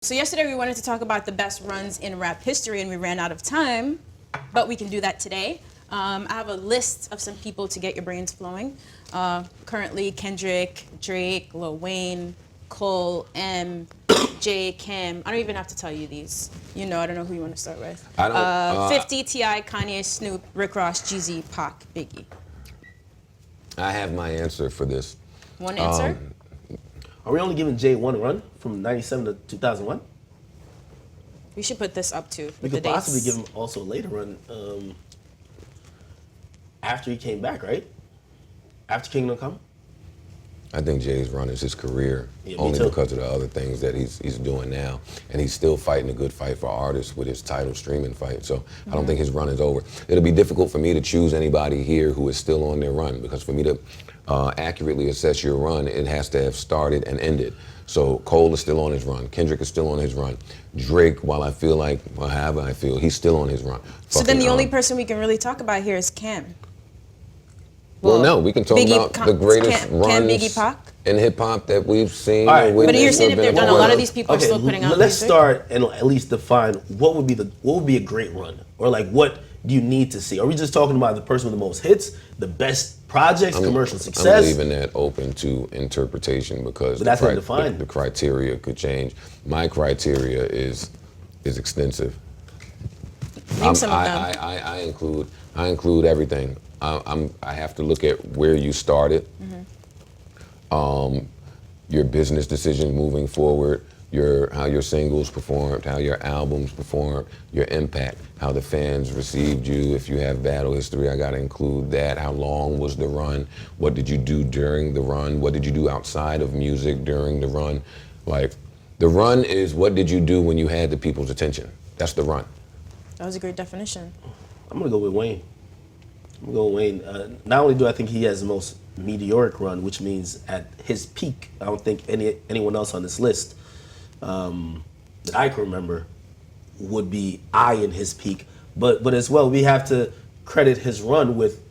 So yesterday we wanted to talk about the best runs in rap history, and we ran out of time, but we can do that today. I have a list of some people to get your brains flowing. Currently, Kendrick, Drake, Lil Wayne, Cole, M, J, Cam. I don't even have to tell you these. You know, I don't know who you want to start with. I don't. 50, T.I., Kanye, Snoop, Rick Ross, Jeezy, Pac, Biggie. I have my answer for this. One answer? Are we only giving Jay one run from 97 to 2001? We should put this up too. We with could the possibly dates. give him also a later run after he came back, right? After Kingdom Come? I think Jay's run is his career, Yeah, me only too. because of the other things that he's doing now. And he's still fighting a good fight for artists with his title streaming fight. So I don't think his run is over. It'll be difficult for me to choose anybody here who is still on their run, because for me to accurately assess your run, it has to have started and ended. So Cole is still on his run. Kendrick is still on his run. Drake, while I feel like, well, however I feel, he's still on his run. So then the only person we can really talk about here is Cam. Well, no, we can talk Biggie, about the greatest Cam, runs Biggie, Pac? in hip hop that we've seen. All right. or But you're saying if they're witnessed or done, a been lot of part these people are still putting out let's music. start and at least define what would be a great run, or like what do you need to see? Are we just talking about the person with the most hits, the best projects, commercial I'm success? leaving that open to interpretation, because But that's not defined. the criteria could change. My criteria is extensive. Name some of them. I include everything. I have to look at where you started, your business decisions moving forward, how your singles performed, how your albums performed, your impact, how the fans received you. If you have battle history, I got to include that. How long was the run? What did you do during the run? What did you do outside of music during the run? Like, the run is what did you do when you had the people's attention? That's the run. That was a great definition. I'm gonna go with Wayne. I'm gonna go with Wayne. Not only do I think he has the most meteoric run, which means at his peak, I don't think anyone else on this list that I can remember would be in his peak. But as well, we have to credit his run with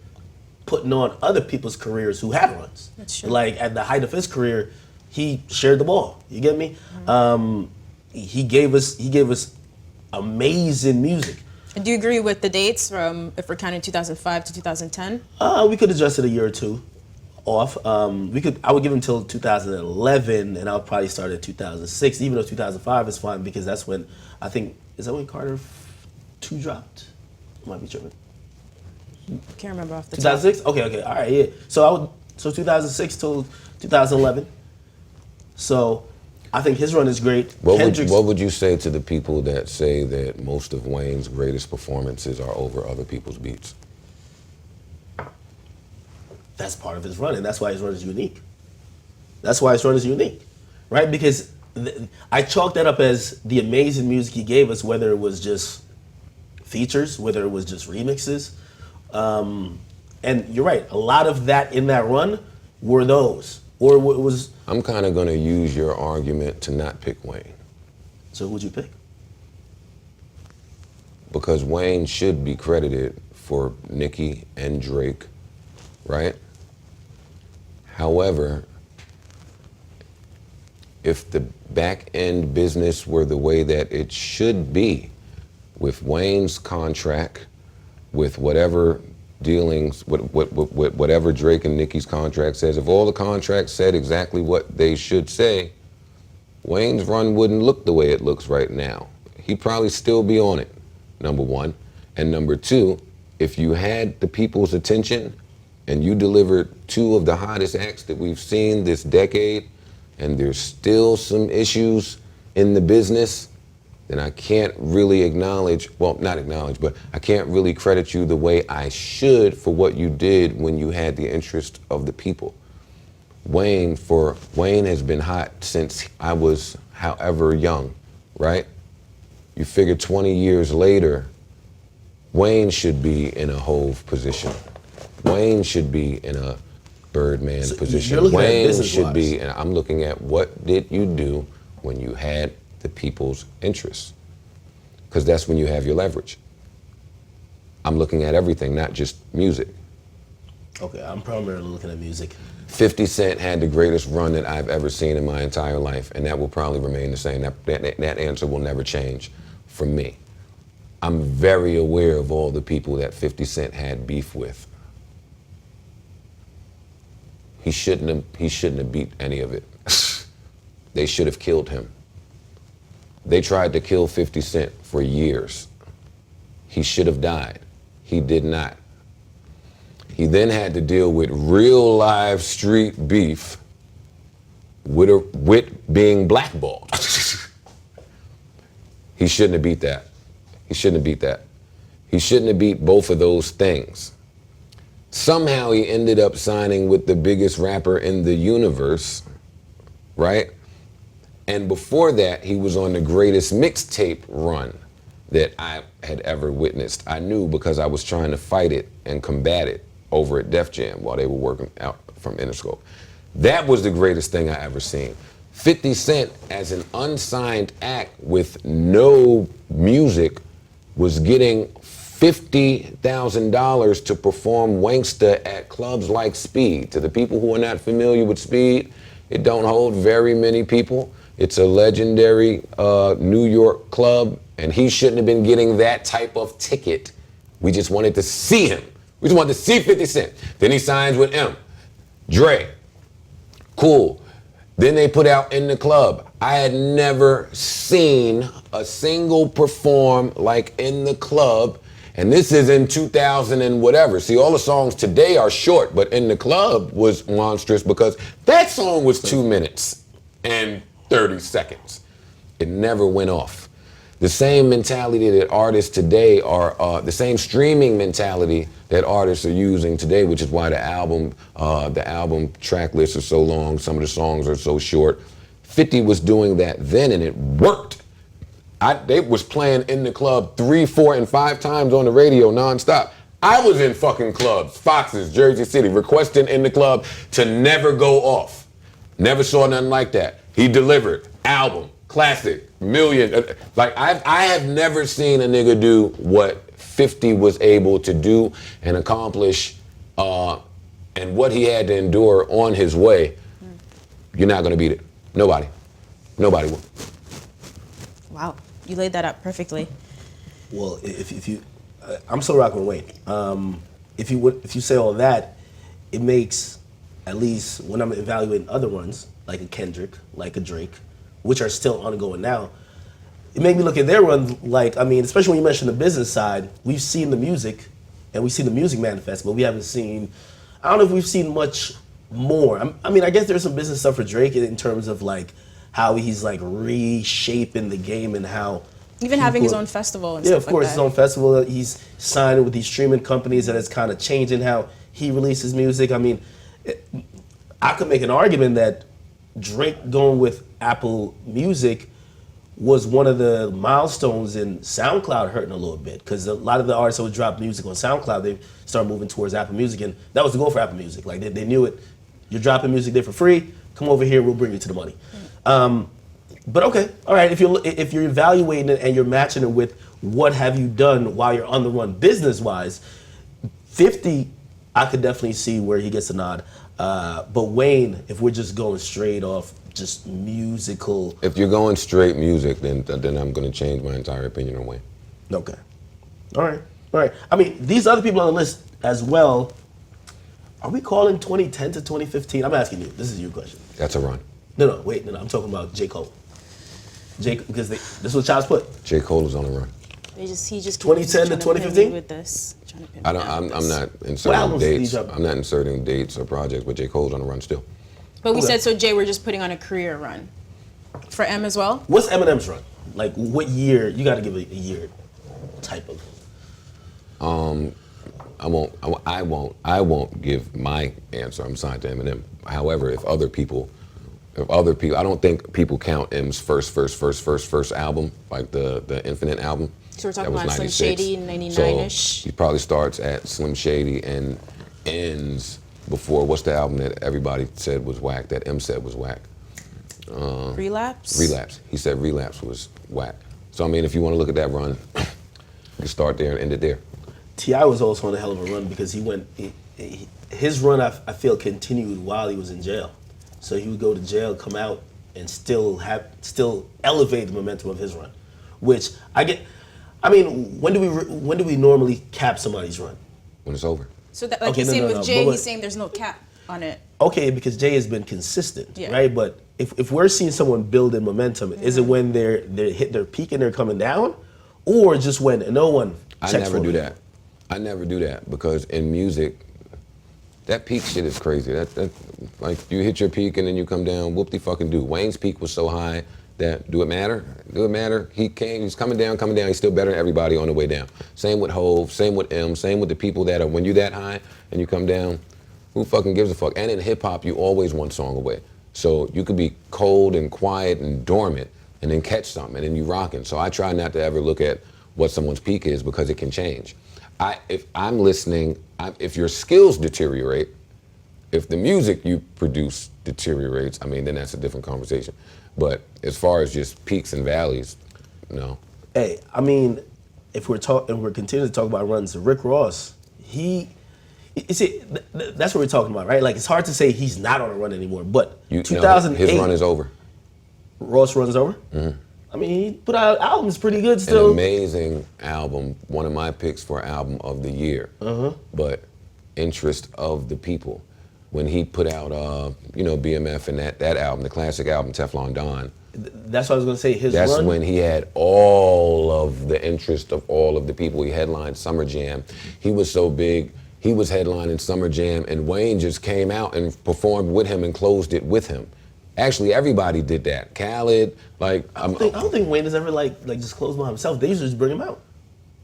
putting on other people's careers who had runs. That's true. Like at the height of his career, he shared the ball. You get me? He gave us amazing music. And do you agree with the dates from, if we're counting 2005 to 2010? We could adjust it a year or two off. I would give him till 2011, and I'll probably start at 2006. Even though 2005 is fine, because that's when I think, is that when Carter 2 dropped? I might be tripping. Can't remember off the top. 2006. Okay, all right, yeah. So 2006 till 2011. So I think his run is great. What would you say to the people that say that most of Wayne's greatest performances are over other people's beats? That's part of his run, and that's why his run is unique. Right? Because I chalk that up as the amazing music he gave us, whether it was just features, whether it was just remixes. And you're right, a lot of that in that run were those. Or it was... I'm kind of going to use your argument to not pick Wayne. So who'd you pick? Because Wayne should be credited for Nicki and Drake, right? However, if the back end business were the way that it should be, with Wayne's contract, with whatever dealings, whatever Drake and Nicki's contract says, if all the contracts said exactly what they should say, Wayne's run wouldn't look the way it looks right now. He'd probably still be on it, number one. And number two, if you had the people's attention and you delivered 2 of the hottest acts that we've seen this decade, and there's still some issues in the business, then I can't really but I can't really credit you the way I should for what you did when you had the interest of the people. Wayne has been hot since I was however young, right? You figure 20 years later, Wayne should be in a Hove position. Wayne should be in a Birdman position. You're looking at Wayne business should wise. be, and I'm looking at what did you do when you had the people's interests? Because that's when you have your leverage. I'm looking at everything, not just music. Okay, I'm primarily looking at music. 50 Cent had the greatest run that I've ever seen in my entire life, and that will probably remain the same. That answer will never change for me. I'm very aware of all the people that 50 Cent had beef with. He shouldn't have beat any of it. They should have killed him. They tried to kill 50 Cent for years. He should have died. He did not. He then had to deal with real live street beef with being blackballed. He shouldn't have beat that. He shouldn't have beat that. He shouldn't have beat both of those things. Somehow he ended up signing with the biggest rapper in the universe, right? And before that, he was on the greatest mixtape run that I had ever witnessed. I knew because I was trying to fight it and combat it over at Def Jam while they were working out from Interscope. That was the greatest thing I ever seen. 50 Cent as an unsigned act with no music was getting $50,000 to perform Wanksta at clubs like Speed. To the people who are not familiar with Speed, it don't hold very many people. It's a legendary New York club, and he shouldn't have been getting that type of ticket. We just wanted to see him. We just wanted to see 50 Cent. Then he signs with Dre. Cool. Then they put out In the Club. I had never seen a single perform like In the Club, and this is in 2000 and whatever. See, all the songs today are short, but In the Club was monstrous because that song was 2 minutes and 30 seconds. It never went off. The same mentality that artists today are, the same streaming mentality that artists are using today, which is why the album track lists are so long, some of the songs are so short. 50 was doing that then, and it worked. They was playing In the Club 3, 4, and 5 times on the radio nonstop. I was in fucking clubs, Fox's, Jersey City, requesting In the Club to never go off. Never saw nothing like that. He delivered. Album, classic, million. Like, I have never seen a nigga do what 50 was able to do and accomplish, and what he had to endure on his way. You're not gonna beat it. Nobody will. Wow, you laid that out perfectly. Well, if you, I'm still rocking with Wayne. If you say all that, it makes, at least when I'm evaluating other runs, like a Kendrick, like a Drake, which are still ongoing now, it made me look at their run like, I mean, especially when you mention the business side, we've seen the music and we've seen the music manifest, but we haven't seen, I don't know if we've seen much more. I mean, I guess there's some business stuff for Drake in terms of like how he's like reshaping the game and how Even having his own festival and yeah, stuff of course, like his that. own festival. He's signing with these streaming companies that is kind of changing how he releases music. I mean, I could make an argument that Drake going with Apple Music was one of the milestones in SoundCloud hurting a little bit, because a lot of the artists that would drop music on SoundCloud, they start moving towards Apple Music, and that was the goal for Apple Music. Like they knew it. You're dropping music there for free. Come over here, we'll bring you to the money. But okay, all right. If you're evaluating it and you're matching it with what have you done while you're on the run business-wise, 50, I could definitely see where he gets a nod. But Wayne, if we're just going straight off just musical. If you're going straight music, then I'm going to change my entire opinion on Wayne. Okay. All right. I mean, these other people on the list as well. Are we calling 2010 to 2015? I'm asking you. This is your question. That's a run. No. Wait. I'm talking about J. Cole. Because this is what Child's put. J. Cole is on a run. He just 2010 to trying pin me 2015? with this. Trying to pin me I'm down with not this. inserting albums did he dates. drop? I'm not inserting dates or projects, but J. Cole's on a run still. But we Okay. said, so Jay, we're just putting on a career run. For M as well? What's Eminem's run? Like, what year? You got to give a year type of. I won't give my answer. I'm signed to Eminem. However, if other people, I don't think people count M's first album, like the Infinite album. So we're talking That was about Slim 96. Shady, 99-ish? So he probably starts at Slim Shady and ends before, what's the album that everybody said was whack, that M said was whack? Relapse? Relapse. He said Relapse was whack. So I mean, if you want to look at that run, you can start there and end it there. T.I. was also on a hell of a run because he went, his run, I feel, continued while he was in jail. So he would go to jail, come out, and still elevate the momentum of his run, which I get. I mean, when do we normally cap somebody's run? When it's over. So that, like Okay, you're saying with Jay, but- he's saying there's no cap on it. Okay, because Jay has been consistent, Yeah. right? But if we're seeing someone build in momentum, is it when they hit their peak and they're coming down, or just when no one checks I never for do it? that. I never do that because in music, that peak shit is crazy. That like you hit your peak and then you come down. Whoop de fucking do. Wayne's peak was so high that do it matter? Do it matter? He's coming down. He's still better than everybody on the way down. Same with Hove. Same with M. Same with the people that are when you that high and you come down. Who fucking gives a fuck? And in hip hop, you always one song away. So you could be cold and quiet and dormant and then catch something and then you rocking. So I try not to ever look at what someone's peak is because it can change. If I'm listening, if your skills deteriorate, if the music you produce deteriorates, I mean, then that's a different conversation. But as far as just peaks and valleys, no. Hey, I mean, if we're continuing to talk about runs, Rick Ross, you see, that's what we're talking about, right? Like, it's hard to say he's not on a run anymore, but 2008, his run is over. Ross run's over? Mm-hmm. I mean, he put out albums pretty good An still. amazing album, one of my picks for album of the year. But interest of the people. When he put out, BMF and that album, the classic album, Teflon Don. That's what I was gonna say, That's run. when he had all of the interest of all of the people. He headlined Summer Jam. He was so big, he was headlining Summer Jam, and Wayne just came out and performed with him and closed it with him. Actually, everybody did that. Khaled, I don't think Wayne has ever like just closed by himself. They usually just bring him out.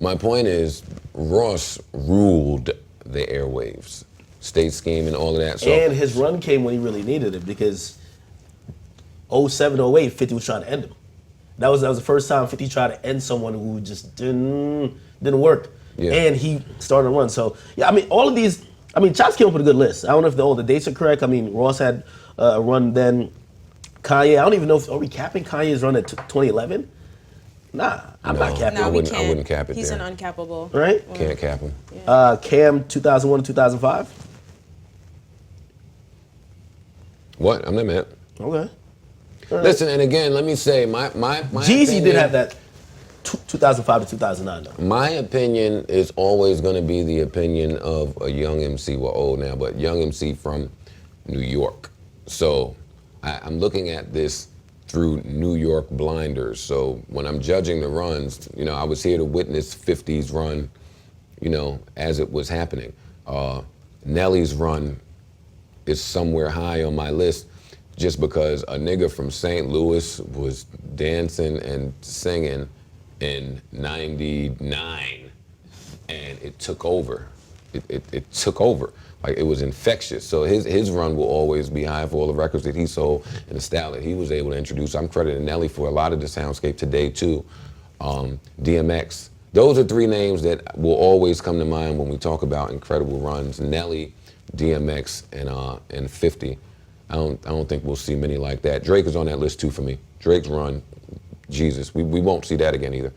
My point is, Ross ruled the airwaves, state scheme and all of that. So, And his run came when he really needed it because 07, 08, 50 was trying to end him. That was the first time 50 tried to end someone who just didn't work. Yeah. And he started a run. So yeah, I mean, all of these. I mean, Chops came up with a good list. I don't know if all the dates are correct. I mean, Ross had a run then. Kanye, I don't even know are we capping Kanye's run at 2011? Nah, I'm not capping. No, I we wouldn't- I can't. wouldn't cap it He's there. an uncappable. Right? Can't cap him. Cam 2001 to 2005. What? I'm not mad. Okay. Listen, and again, let me say, my Jeezy opinion, did have that 2005 to 2009 though. My opinion is always going to be the opinion of a young MC, well, old now, but young MC from New York. So I'm looking at this through New York blinders. So when I'm judging the runs, I was here to witness 50's run, as it was happening. Nelly's run is somewhere high on my list just because a nigga from St. Louis was dancing and singing in 99 and it took over. It took over. Like, it was infectious. So his run will always be high for all the records that he sold and the style that he was able to introduce. I'm crediting Nelly for a lot of the soundscape today too. DMX. Those are three names that will always come to mind when we talk about incredible runs. Nelly, DMX, and 50. I don't think we'll see many like that. Drake is on that list too for me. Drake's run, Jesus, we won't see that again either.